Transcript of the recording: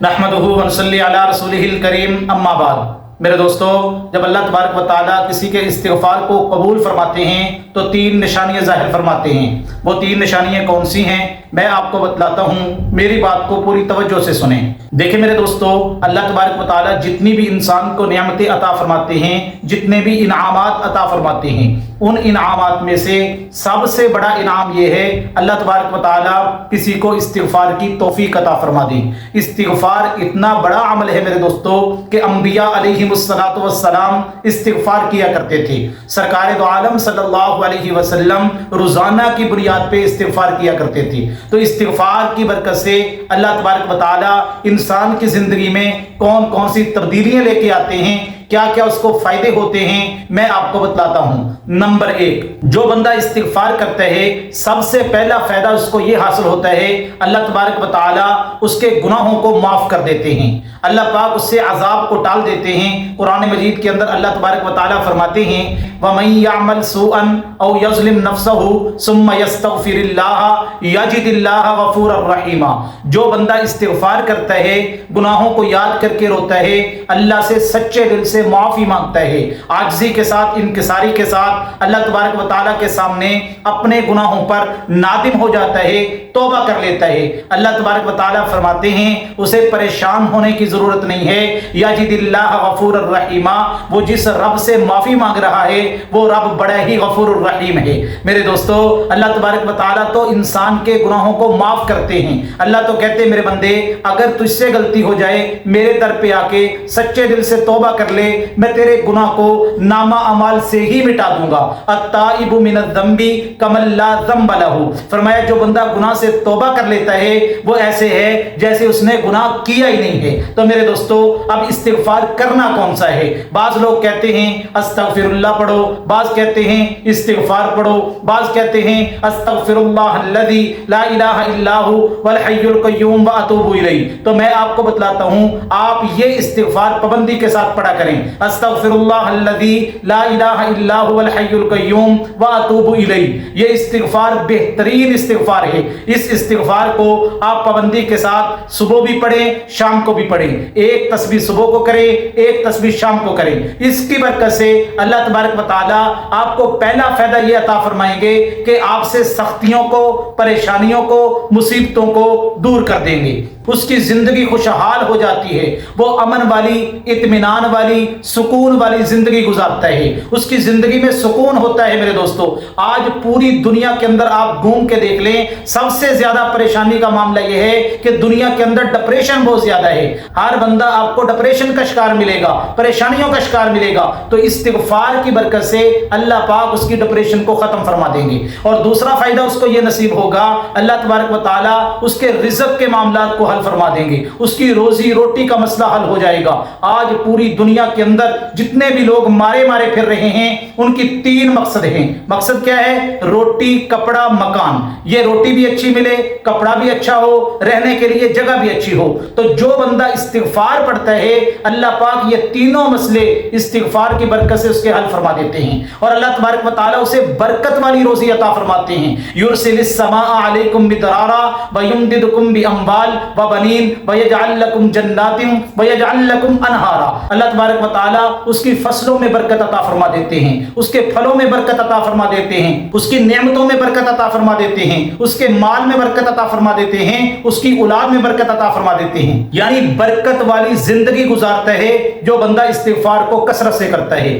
नहमदुहु व नसल्ली अला रसूलिहिल करीम अम्मा बाद। मेरे दोस्तों, जब अल्लाह तबारक व तआला किसी के इस्तिग़फ़ार को कबूल फरमाते हैं तो तीन निशानियां ज़ाहिर फरमाते हैं। वो तीन निशानियां कौन सी हैं मैं आपको बतलाता हूँ, मेरी बात को पूरी तवज्जो से सुने। देखिए मेरे दोस्तों, अल्लाह तबारक व तआला जितनी भी इंसान को नेमतें अता फरमाते हैं, जितने भी इनामात अता फरमाते हैं, उन इनामात में से सबसे बड़ा इनाम ये है अल्लाह तबारक व तआला किसी को इस्तिग़फ़ार की तौफीक अता फरमा दे। इस्तिग़फ़ार इतना बड़ा अमल है मेरे दोस्तों कि अंबिया अलैहिमुस्सलातु वस्सलाम इस्तिग़फ़ार किया करते थे। सरकार दो आलम सल्लल्लाहु अलैहि वसल्लम रोज़ाना की बुनियाद पे इस्तिग़फ़ार किया करते थे। तो इस्तिग़फ़ार की बरकत से अल्लाह तबारक व तआला इंसान की ज़िंदगी में कौन कौन सी तब्दीलियाँ लेके आते हैं, क्या क्या उसको फायदे होते हैं, मैं आपको बतलाता हूं। नंबर एक, जो बंदा इस्तिग़फ़ार करता है सबसे पहला फायदा उसको ये हासिल होता है, अल्लाह तबारक व तआला उसके गुनाहों को माफ कर देते हैं। अल्लाह पाक उससे अजाब को टाल देते हैं। कुरान मजीद के अंदर अल्लाह तबारक व तआला फरमाते हैं, वमन यअमल सुअन औ यज़लिम नफ्सहु सुम्मा यस्तग़फ़िरिल्लाह यजिदिल्लाह गफ़ूरर रहीमा। जो बंदा इस्तिग़फ़ार करता है, गुनाहों को याद करके रोता है, अल्लाह से सच्चे दिल से माफी मांगता है, आजिज़ी के साथ, इंकिसारी के साथ अल्लाह तबारक व तआला के सामने अपने गुनाहों पर नादिम हो जाता है, तौबा कर लेता है, अल्लाह तबारक व तआला फरमाते हैं उसे परेशान होने की जरूरत नहीं है। यजिदिल्लाह गफ़ूरर रहीमा, वो जिस रब से माफी मांग रहा है वो रब बड़ा ही गफूरुर रहीम है। मेरे दोस्तों, अल्लाह तबारक व तआला तो इंसान के गुनाहों को माफ करते हैं। अल्लाह तो कहते हैं मेरे बंदे, अगर तुझसे गलती हो जाए मेरे दर पे आके सच्चे दिल से तौबा कर ले, मैं तेरे गुनाह को नामा अमाल से ही मिटा दूंगा। अत्ताइबु मिनज़्ज़ंबी कमन ला ज़ंब लहू। फरमाया जो बंदा गुनाह से तौबा कर लेता है वो ऐसे है जैसे उसने गुनाह किया ही नहीं है। तो मेरे दोस्तों, अब इस्तिग़फ़ार करना कौन सा है? बाज़ लोग कहते हैं अस्तग़फ़िरुल्लाह पढ़ो, बाज़ कहते हैं इस्तिग़फ़ार पढ़ो, बाज़ कहते हैं अस्तग़फ़िरुल्लाहल्लज़ी ला इलाहा इल्ला हु वल हय्युल क़य्यूम व अतूबु इलैहि। तो मैं आपको बतलाता हूं, आप ये इस्तिग़फ़ार पाबंदी के साथ पढ़ा करें, अस्तग़फ़िरुल्लाहल्लज़ी ला इलाहा इल्ला हु वल हय्युल क़य्यूम व अतूबु इलैहि। ये इस्तिग़फ़ार बेहतरीन इस्तिग़फ़ार है। इस इस्तिग़फ़ार को आप पाबंदी के साथ सुबह भी पढ़ें, शाम को भी पढ़ें। एक तस्बीह सुबह को करें, एक तस्बीह शाम को करें। इसकी बरकत से अल्लाह तबारक व तआला आपको पहला फायदा ये अता फरमाएंगे कि आपसे सख्तियों को, परेशानियों को, मुसीबतों को दूर कर देंगे। उसकी जिंदगी खुशहाल हो जाती है, वो अमन वाली, इत्मीनान वाली, सुकून वाली जिंदगी गुजारता है, उसकी जिंदगी में सुकून होता है। मेरे दोस्तों, आज पूरी दुनिया के अंदर आप घूम के देख लें, सबसे ज्यादा परेशानी का मामला यह है कि दुनिया के अंदर डिप्रेशन बहुत ज्यादा है। हर बंदा आपको डिप्रेशन का शिकार मिलेगा, परेशानियों का शिकार मिलेगा। तो इस्तिग़फ़ार की बरकत से अल्लाह पाक उसकी डिप्रेशन को खत्म फरमा देंगे। और दूसरा फायदा उसको यह नसीब होगा, अल्लाह तबारक व तआला उसके रिज़्क़ के मामलात को हल फरमा देंगे, उसकी रोजी रोटी का मसला हल हो जाएगा। आज पूरी दुनिया के अंदर जितने भी लोग मारे मारे फिर रहे हैं, उनकी तीन मकसद हैं। मकसद क्या है? रोटी, कपड़ा, मकान। ये रोटी भी अच्छी मिले, कपड़ा भी अच्छा हो, रहने के लिए जगह भी अच्छी हो। तो जो बंदा इस्तिग़फ़ार पढ़ता है, अल्लाह पाक ये तीनों मसले इस्तिग़फ़ार की बरकत से उसके हल फरमा देते हैं। और अल्लाह तबारक व तआला उसे बरकत वाली रोजी अता फरमाते हैं। युरसिलिस समाअ अलैकुम बिदरारा व युमदिदकुम बिअम्वाल व बनीन व यजअल लकुम जन्नातिन व यजअल लकुम अनहारा। अल्लाह तबारक व तआला उसकी फसलों में बरकत अता फरमा देते हैं, उसके फलों में बरकत अता फरमा देते हैं, उसकी नेमतों में बरकत अता फरमा देते हैं, उसके माल में बरकत अता फरमा देते हैं, उसकी औलाद में बरकत अता फरमा देते हैं। यानी बरकत वाली जिंदगी गुजारता है जो बंदा इस्तिग़फ़ार को कसरत से करता है।